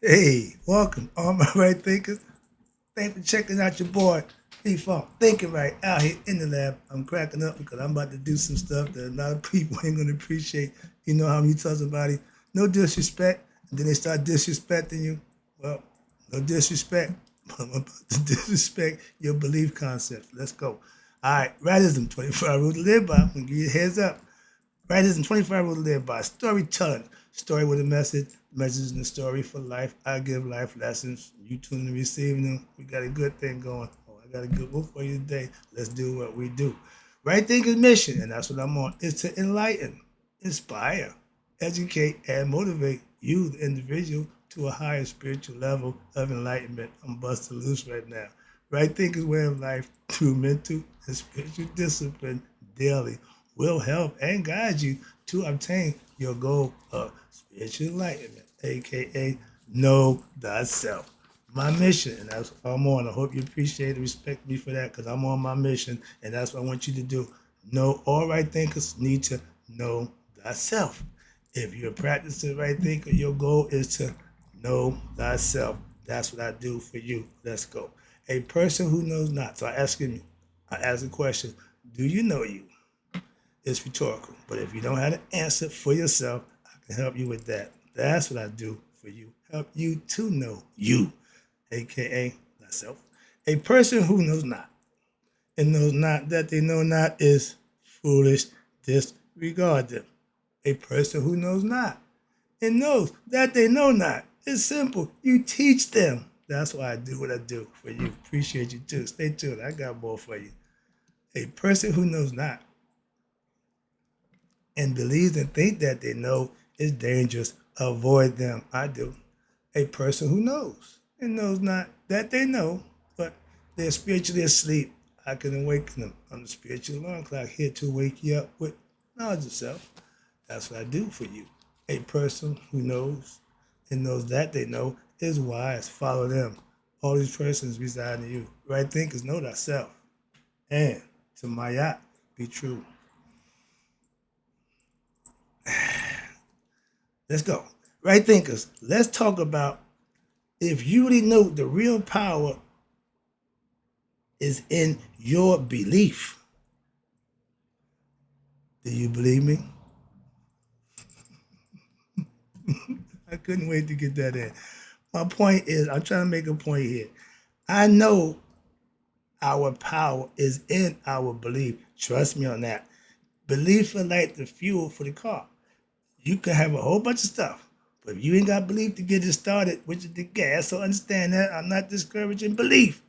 Hey, welcome, all my right thinkers. Thanks for checking out your boy, P-Funk. Thinking right out here in the lab. I'm cracking up because I'm about to do some stuff that a lot of people ain't going to appreciate. You know how you tell somebody, no disrespect, and then they start disrespecting you? Well, no disrespect, but I'm about to disrespect your belief concepts. Let's go. All right, Radism, 25 rules to live by. I'm going to give you a heads up. Right, this is 25 rules to live by. Storytelling. Story with a message. Message in the story for life. I give life lessons. You tune in receiving them. We got a good thing going. Oh, I got a good one for you today. Let's do what we do. Right thinking mission, and that's what I'm on, is to enlighten, inspire, educate, and motivate you, the individual, to a higher spiritual level of enlightenment. I'm busting loose right now. Right thinking way of life through mental and spiritual discipline daily will help and guide you to obtain your goal of spiritual enlightenment, aka know thyself. My mission, and that's what I'm on. I hope you appreciate and respect me for that because I'm on my mission, and that's what I want you to do. Know all right thinkers need to know thyself. If you're practicing right thinker, your goal is to know thyself. That's what I do for you. Let's go. A person who knows not. So I ask a question, do you know you? It's rhetorical. But if you don't have an answer for yourself, I can help you with that. That's what I do for you. Help you to know you, aka myself. A person who knows not and knows not that they know not is foolish. Disregard them. A person who knows not and knows that they know not. It's simple. You teach them. That's why I do what I do for you. Appreciate you too. Stay tuned. I got more for you. A person who knows not and believes and think that they know is dangerous. Avoid them. I do. A person who knows and knows not that they know, but they're spiritually asleep. I can awaken them. I'm the spiritual alarm clock here to wake you up with knowledge of self. That's what I do for you. A person who knows and knows that they know is wise. Follow them. All these persons reside in you. Right thinkers know thyself. And to my yacht, be true. Let's go. Right thinkers, let's talk about if you really know the real power is in your belief. Do you believe me? I couldn't wait to get that in. My point is, I'm trying to make a point here. I know our power is in our belief. Trust me on that. Belief is like the fuel for the car. You can have a whole bunch of stuff, but if you ain't got belief to get it started, which is the gas, so understand that I'm not discouraging belief.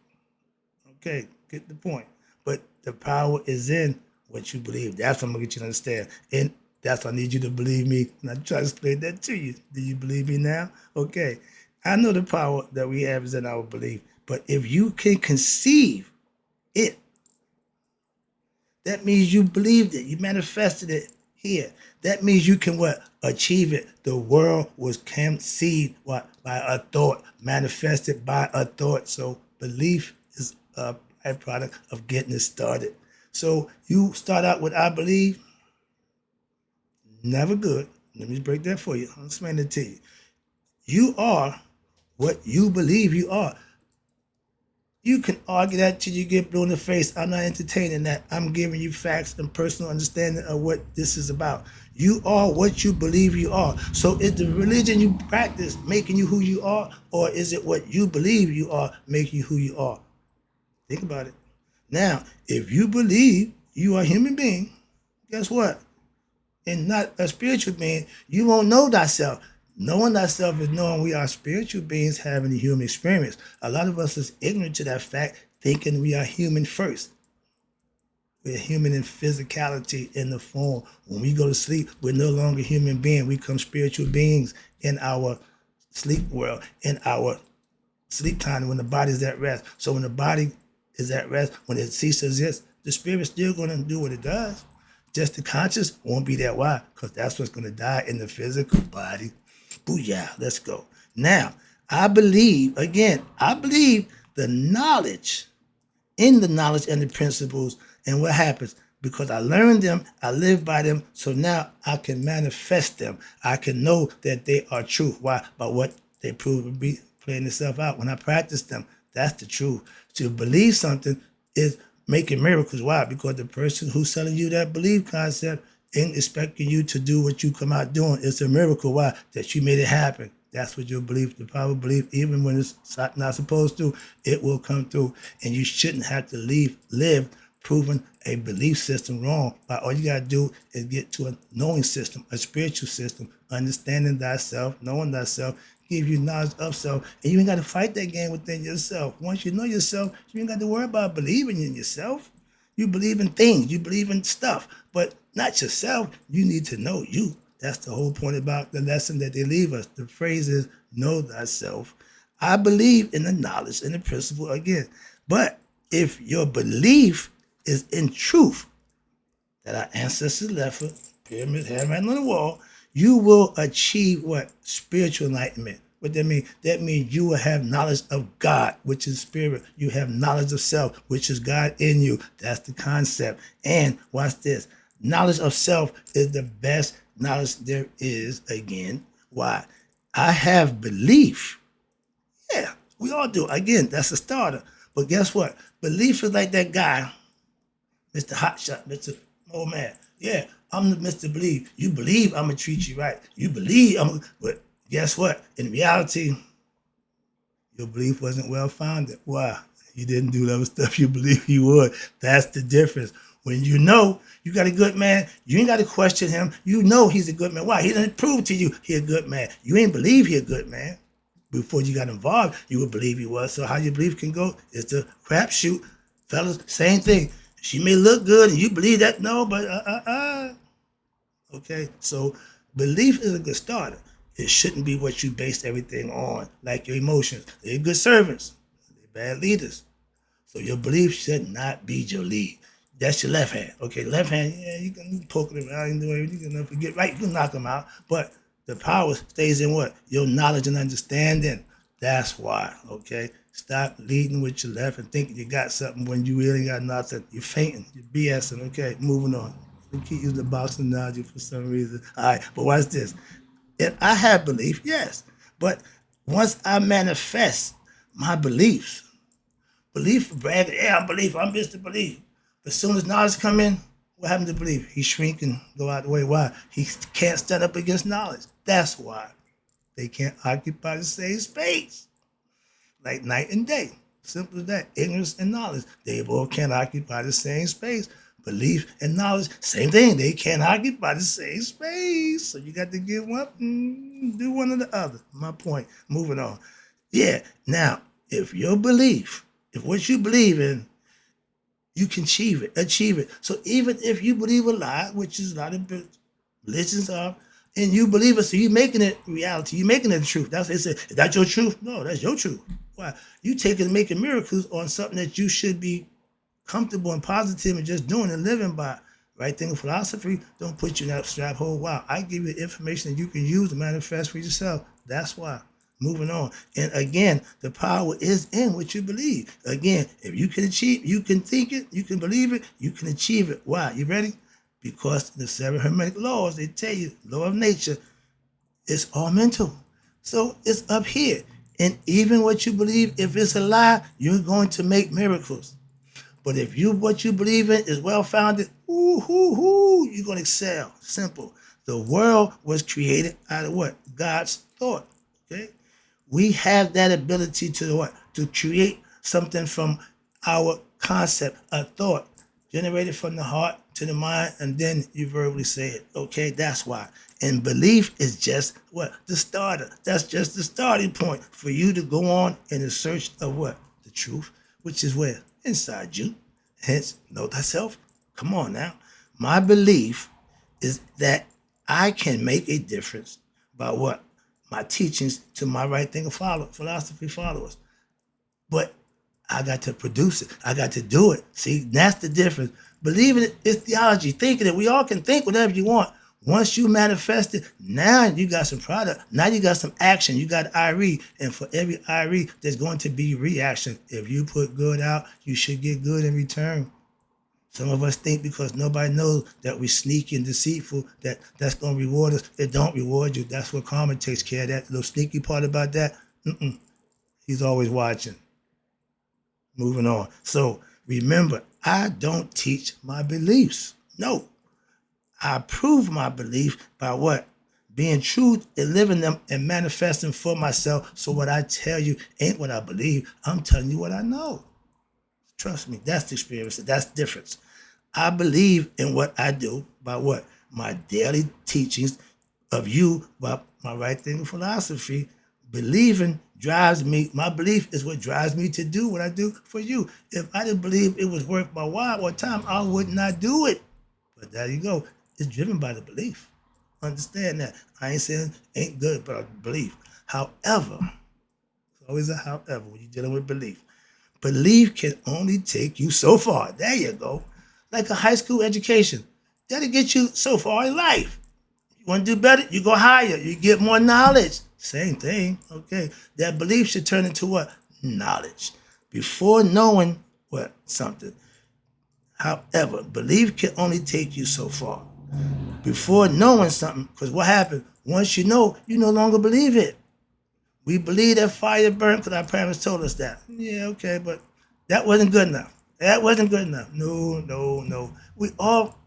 Okay, get the point. But the power is in what you believe. That's what I'm gonna get you to understand. And that's why I need you to believe me. And I try to explain that to you. Do you believe me now? Okay. I know the power that we have is in our belief. But if you can conceive it, that means you believed it. You manifested it here. That means you can what? Achieve it. The world was conceived what? By a thought, manifested by a thought. So belief is a byproduct of getting it started. So you start out with I believe, never good. Let me break that for you. I'll explain it to you. You are what you believe you are. You can argue that till you get blue in the face. I'm not entertaining that. I'm giving you facts and personal understanding of what this is about. You are what you believe you are. So is the religion you practice making you who you are, or is it what you believe you are making you who you are? Think about it. Now, if you believe you are a human being, guess what? And not a spiritual being, you won't know thyself. Knowing thyself is knowing we are spiritual beings having a human experience. A lot of us is ignorant to that fact, thinking we are human first. We're human in physicality, in the form. When we go to sleep, we're no longer human beings. We become spiritual beings in our sleep world, in our sleep time when the body is at rest. So when the body is at rest, when it ceases to exist, the spirit's still going to do what it does. Just the conscious won't be that. Why? Because that's what's going to die in the physical body. Booyah, let's go. Now, I believe, again, I believe the knowledge, in the knowledge and the principles, and what happens because I learned them, I live by them, so now I can manifest them. I can know that they are true. Why? By what They prove to be playing itself out. When I practice them, that's the truth. To believe something is making miracles. Why? Because the person who's selling you that belief concept ain't expecting you to do what you come out doing. It's a miracle. Why? That you made it happen. That's what your belief, the power of belief, even when it's not supposed to, it will come through. And you shouldn't have to live proving a belief system wrong. But all you got to do is get to a knowing system, a spiritual system, understanding thyself, knowing thyself, give you knowledge of self. And you ain't got to fight that game within yourself. Once you know yourself, you ain't got to worry about believing in yourself. You believe in things, you believe in stuff, but not yourself. You need to know you. That's the whole point about the lesson that they leave us. The phrase is, know thyself. I believe in the knowledge and the principle again. But if your belief is in truth, that our ancestors left for pyramid handwriting on the wall, you will achieve what? Spiritual enlightenment. What that mean? That means you will have knowledge of God, which is spirit. You have knowledge of self, which is God in you. That's the concept. And watch this. Knowledge of self is the best knowledge there is. Again, why? I have belief. Yeah, we all do. Again, that's a starter. But guess what? Belief is like that guy, Mr. Hotshot, Mr. Oh man. Yeah, I'm the Mr. Believe. You believe I'm gonna treat you right. You believe but guess what? In reality, your belief wasn't well founded. Why? You didn't do the stuff you believe you would. That's the difference. When you know you got a good man, you ain't got to question him. You know he's a good man. Why? He didn't prove to you he a good man. You ain't believe he a good man. Before you got involved, you would believe he was. So how your belief can go is the crapshoot. Fellas, same thing. She may look good and you believe that. No, but Okay, so belief is a good starter. It shouldn't be what you base everything on, like your emotions. They're good servants. They're bad leaders. So your belief should not be your lead. That's your left hand. Okay, left hand, yeah, you can poke it around, you can forget, right, you can knock them out. But the power stays in what? Your knowledge and understanding. That's why, okay? Stop leading with your left and thinking you got something when you really got nothing. You're fainting, you're BSing, okay? Moving on. We keep using the boxing analogy for some reason. All right, but watch this. If I have belief, yes. But once I manifest my beliefs, belief, bragging, yeah, I'm belief, I'm Mr. Belief. But as soon as knowledge come in, what happens to belief? He shrink and go out the way. Why? He can't stand up against knowledge. That's why. They can't occupy the same space. Like night and day. Simple as that. Ignorance and knowledge. They both can't occupy the same space. Belief and knowledge, same thing. They can't occupy the same space. So you got to give one, do one or the other. My point. Moving on. Yeah. Now, if your belief, if what you believe in, you can achieve it. So even if you believe a lie, which is a lot of religions are, and you believe it, so you're making it reality. You're making it the truth. That's what it said. Is that your truth? No, that's your truth. Why? You taking and making miracles on something that you should be comfortable and positive and just doing and living by. Right thing of philosophy don't put you in that strap hole. Wow, I give you information that you can use to manifest for yourself. That's why. Moving on. And again, the power is in what you believe. Again, if you can achieve, you can think it, you can believe it, you can achieve it. Why? You ready? Because the 7 Hermetic laws, they tell you, law of nature, it's all mental. So it's up here. And even what you believe, if it's a lie, you're going to make miracles. But if what you believe in is well-founded, you're going to excel. Simple. The world was created out of what? God's thought. Okay? We have that ability to what? To create something from our concept, a thought, generated from the heart to the mind, and then you verbally say it. Okay, that's why. And belief is just what? The starter. That's just the starting point for you to go on in the search of what? The truth, which is where? Inside you. Hence, know thyself. Come on now. My belief is that I can make a difference by what? My teachings to my right thing of philosophy followers. But I got to produce it. I got to do it. See, that's the difference. Believing it is theology. Thinking it. We all can think whatever you want. Once you manifest it, now you got some product. Now you got some action. You got IRE. And for every IRE, there's going to be reaction. If you put good out, you should get good in return. Some of us think because nobody knows that we sneaky and deceitful that's going to reward us. It don't reward you. That's what karma takes care of. That little sneaky part about that. He's always watching. Moving on. So remember, I don't teach my beliefs. No, I prove my belief by what? Being true and living them and manifesting for myself. So what I tell you ain't what I believe. I'm telling you what I know. Trust me, that's the experience. That's the difference. I believe in what I do by what? My daily teachings of you by my right thinking philosophy. Believing drives me. My belief is what drives me to do what I do for you. If I didn't believe it was worth my while or time, I would not do it. But there you go. It's driven by the belief. Understand that. I ain't saying ain't good, but I believe. However, there's always a however when you're dealing with belief. Belief can only take you so far. There you go. Like a high school education. That'll get you so far in life. You want to do better? You go higher. You get more knowledge. Same thing. Okay. That belief should turn into what? Knowledge. Before knowing what? Something. However, belief can only take you so far. Before knowing something, because what happened? Once you know, you no longer believe it. We believe that fire burnt because our parents told us that. Yeah, okay, but that wasn't good enough. That wasn't good enough. No. We all,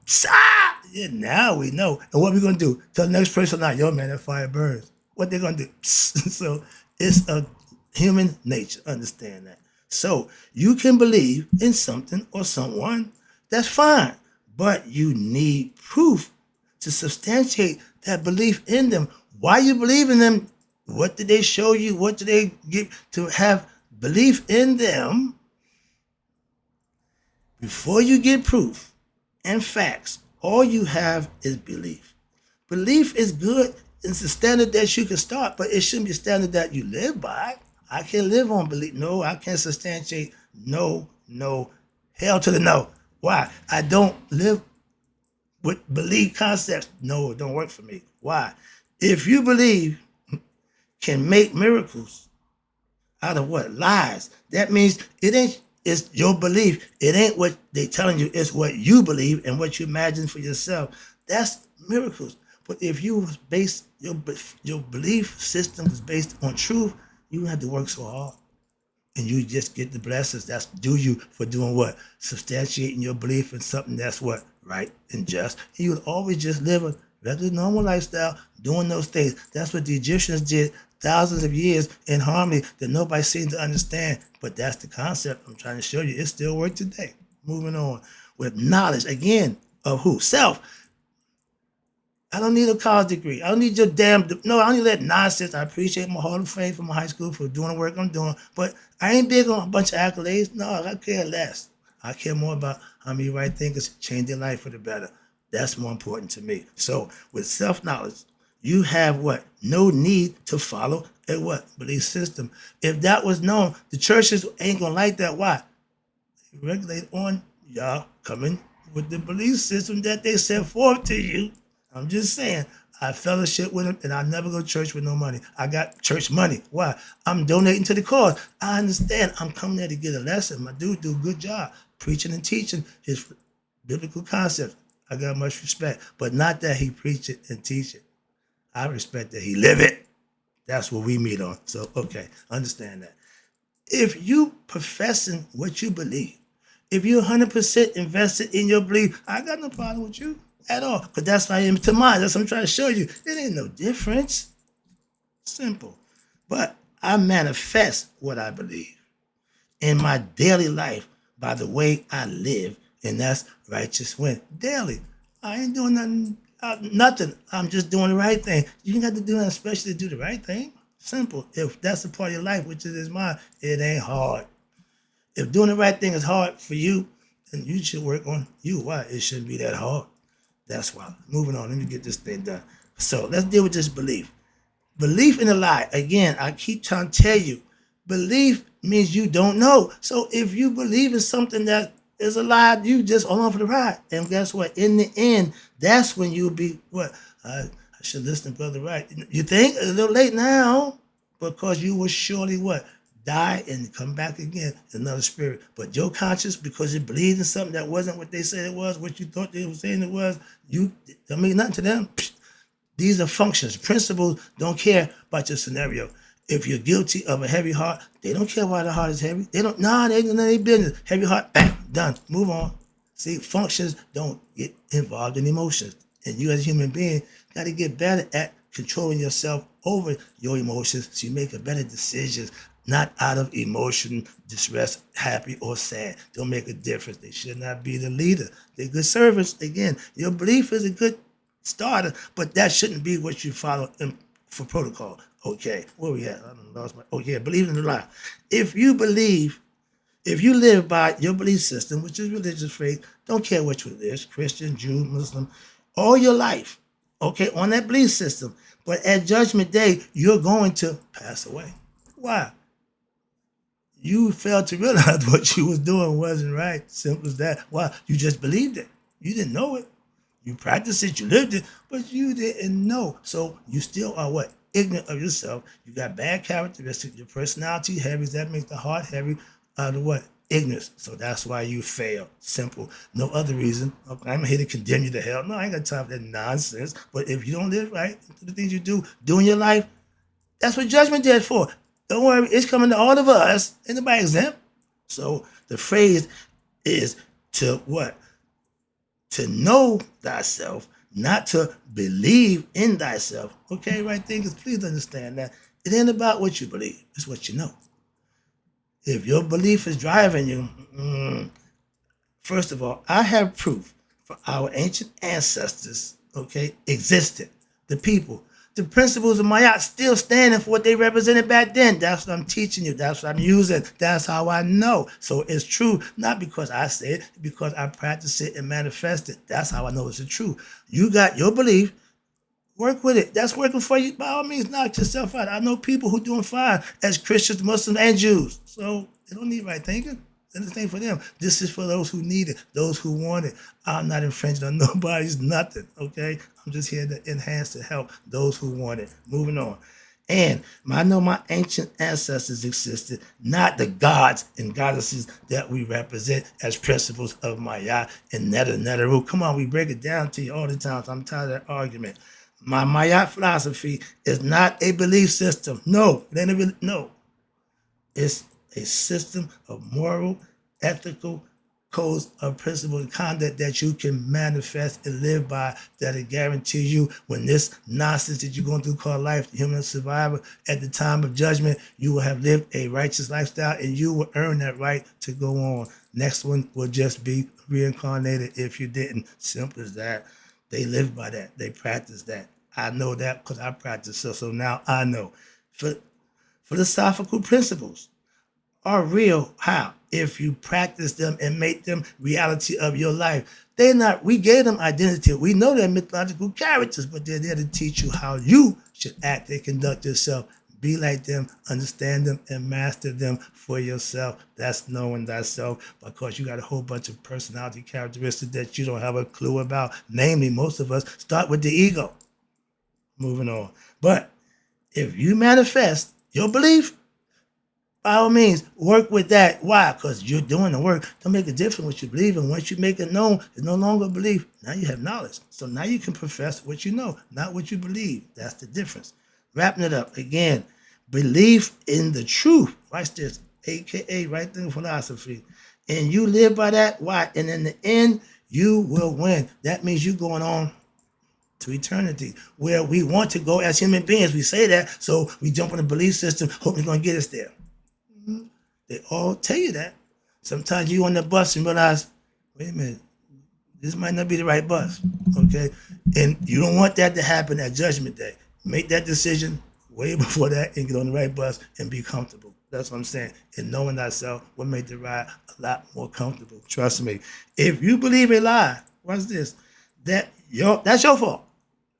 yeah, now we know. And what we going to do? Tell the next person, now, yo, man, that fire burns. What they going to do? So it's a human nature. Understand that. So you can believe in something or someone. That's fine. But you need proof to substantiate that belief in them. Why you believe in them? What did they show you? What did they give to have belief in them? Before you get proof and facts, all you have is belief. Belief is good. It's a standard that you can start, but it shouldn't be a standard that you live by. I can't live on belief. No, I can't substantiate. No. Hell to the no. Why? I don't live with belief concepts. No, it don't work for me. Why? If you believe can make miracles out of what? Lies. That means it ain't, it's your belief. It ain't what they telling you. It's what you believe and what you imagine for yourself. That's miracles. But if you was based, your belief system is based on truth, you don't have to work so hard. And you just get the blessings that's due you for doing what? Substantiating your belief in something that's what? Right and just. And you would always just live a regular normal lifestyle doing those things. That's what the Egyptians did thousands of years in harmony that nobody seemed to understand. But that's the concept I'm trying to show you. It still works today. Moving on with knowledge, again, of who? Self. I don't need a college degree. I don't need your no, I don't need that nonsense. I appreciate my Hall of Fame from my high school for doing the work I'm doing, but I ain't big on a bunch of accolades. No, I care less. I care more about how many right thinkers change their life for the better. That's more important to me. So with self-knowledge, you have what? No need to follow a what? Belief system. If that was known, the churches ain't gonna like that. Why? They regulate on y'all coming with the belief system that they set forth to you. I'm just saying, I fellowship with them and I never go to church with no money. I got church money. Why? I'm donating to the cause. I understand. I'm coming there to get a lesson. My dude do a good job preaching and teaching his biblical concepts. I got much respect, but not that he preach it and teach it. I respect that he live it. That's what we meet on. So, okay, understand that. If you professing what you believe, if you're 100% invested in your belief, I got no problem with you at all. Because that's what I am to mine. That's what I'm trying to show you. It ain't no difference. Simple. But I manifest what I believe in my daily life by the way I live, and that's righteous win. Daily. I ain't doing nothing. I'm just doing the right thing. You ain't got to do that especially to do the right thing. Simple. If that's a part of your life, which it is mine, it ain't hard. If doing the right thing is hard for you, then you should work on you. Why? It shouldn't be that hard. That's why. Moving on. Let me get this thing done. So let's deal with this belief. Belief in a lie. Again, I keep trying to tell you, belief means you don't know. So if you believe in something that is a lie, you just hold on for the ride. And guess what? In the end, that's when you'll be what? I should listen to Brother Wright. You think? A little late now, because you will surely what? die and come back again in another spirit. But your conscience, because you believed in something that wasn't what they said it was, what you thought they were saying it was, you don't mean nothing to them. These are functions. Principles don't care about your scenario. If you're guilty of a heavy heart, they don't care why the heart is heavy. They don't, they ain't none of their business. Heavy heart, bam, done. Move on. See, functions don't get involved in emotions. And you as a human being got to get better at controlling yourself over your emotions so you make a better decisions, not out of emotion, distress, happy or sad. Don't make a difference. They should not be the leader. They're good servants. Again, your belief is a good starter, but that shouldn't be what you follow for protocol. Okay, where we at? I lost my. Oh yeah, believe in the lie. If you live by your belief system, which is religious faith, don't care which one it is, Christian, Jew, Muslim, all your life, okay, on that belief system. But at Judgment Day, you're going to pass away. Why? You failed to realize what you was doing wasn't right. Simple as that. Why? You just believed it. You didn't know it. You practiced it, you lived it, but you didn't know. So you still are what? Ignorant of yourself. You got bad characteristics. Your personality heavy. That makes the heart heavy. Out of what? Ignorance. So that's why you fail. Simple. No other reason. Okay, I'm here to condemn you to hell. No, I ain't got time for that nonsense. But if you don't live right, the things you do in your life, that's what Judgment Day is for. Don't worry, it's coming to all of us. Ain't nobody exempt. So the phrase is to what? To know thyself, not to believe in thyself. Okay, right, thinkers, please understand that. It ain't about what you believe, it's what you know. If your belief is driving you, first of all, I have proof for our ancient ancestors, okay, existed. The people. The principles of Mayat still standing for what they represented back then. That's what I'm teaching you. That's what I'm using. That's how I know. So it's true, not because I say it, because I practice it and manifest it. That's how I know it's the truth. You got your belief. Work with it. That's working for you. By all means, knock yourself out. I know people who doing fine as Christians, Muslims, and Jews. So they don't need right thinking. This ain't for them. This is for those who need it, those who want it. I'm not infringing on nobody's nothing, okay? I'm just here to enhance to help those who want it. Moving on. And I know my ancient ancestors existed, not the gods and goddesses that we represent as principles of Maya and Neteru. Come on, we break it down to you all the time. So I'm tired of that argument. My Maya philosophy is not a belief system. No, it ain't a no. It's a system of moral, ethical codes of principle and conduct that you can manifest and live by that'll guarantee you when this nonsense that you're going through called life, human survivor, at the time of judgment, you will have lived a righteous lifestyle and you will earn that right to go on. Next one will just be reincarnated if you didn't. Simple as that. They live by that. They practice that. I know that because I practice. So now I know. Philosophical principles are real. How? If you practice them and make them reality of your life. They're not, we gave them identity. We know they're mythological characters, but they're there to teach you how you should act and conduct yourself. Be like them, understand them, and master them for yourself. That's knowing thyself, because you got a whole bunch of personality characteristics that you don't have a clue about. Namely, most of us start with the ego. Moving on. But if you manifest your belief, by all means, work with that. Why? Because you're doing the work. Don't make a difference what you believe. And once you make it known, it's no longer belief. Now you have knowledge. So now you can profess what you know, not what you believe. That's the difference. Wrapping it up again, belief in the truth. Watch this, aka right thing philosophy. And you live by that. Why? And in the end, you will win. That means you're going on to eternity, where we want to go as human beings. We say that, so we jump on a belief system, hoping it's going to get us there. They all tell you that. Sometimes you on the bus and realize, wait a minute, this might not be the right bus, okay? And you don't want that to happen at Judgment Day. Make that decision way before that and get on the right bus and be comfortable. That's what I'm saying. And knowing thyself will make the ride a lot more comfortable. Trust me. If you believe a lie, watch this, that's your fault.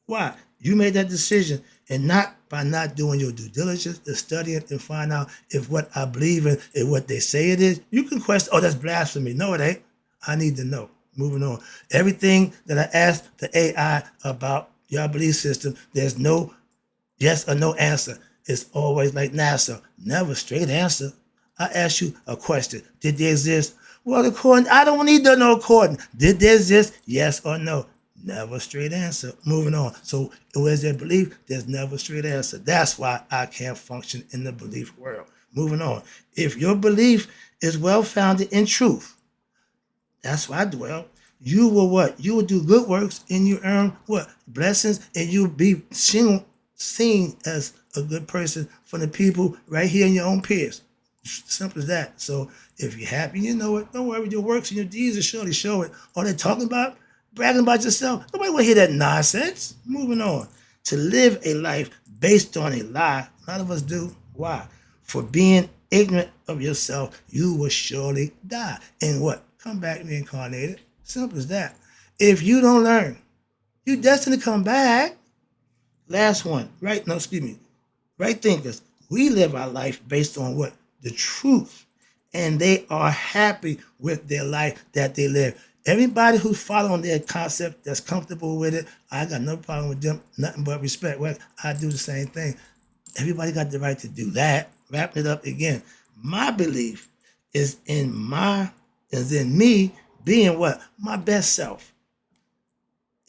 Why? You made that decision, and not by not doing your due diligence and studying and find out if what I believe in is what they say it is. You can question, oh, that's blasphemy. No, it ain't. I need to know. Moving on. Everything that I asked the AI about your belief system, there's no yes or no answer. It's always like NASA, never straight answer. I ask you a question. Did they exist? Well, according, I don't need to know according. Did they exist? Yes or no? Never straight answer. Moving on. So where's their belief? There's never straight answer. That's why I can't function in the belief world. Moving on. If your belief is well founded in truth, that's why I dwell. You will what? You will do good works and you earn what? Blessings, and you'll be seen as a good person from the people right here in your own peers. Simple as that. So if you're happy, you know it. Don't worry, your works and your deeds will surely show it. All they talking about, bragging about yourself. Nobody want to hear that nonsense. Moving on. To live a life based on a lie, none of us do. Why? For being ignorant of yourself, you will surely die. And what? Come back reincarnated. Simple as that. If you don't learn, you destined to come back. Last one. Right? No, excuse me. Right thinkers. We live our life based on what? The truth. And they are happy with their life that they live. Everybody who's following their concept that's comfortable with it, I got no problem with them, nothing but respect. Well, I do the same thing. Everybody got the right to do that. Wrapping it up again. My belief is in me being what? My best self.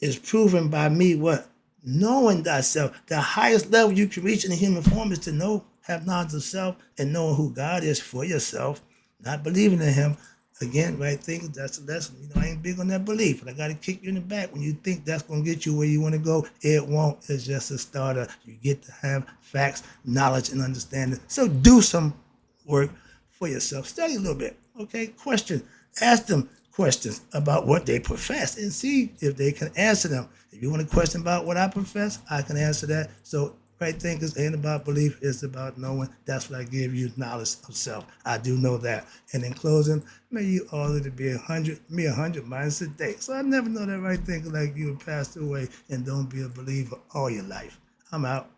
Is proven by me what? Knowing thyself. The highest level you can reach in the human form is to know, have knowledge of self, and knowing who God is for yourself, not believing in him. Again, right thinking, that's a lesson. I ain't big on that belief, but I got to kick you in the back. When you think that's going to get you where you want to go, it won't. It's just a starter. You get to have facts, knowledge, and understanding. So do some work for yourself. Study a little bit, okay? Question. Ask them questions about what they profess and see if they can answer them. If you want a question about what I profess, I can answer that. So right thinkers ain't about belief, it's about knowing. That's what I give you, knowledge of self. I do know that. And in closing, may you all live to be 100, me 100 minus a day. So I never know that right thinker like you passed away, and don't be a believer all your life. I'm out.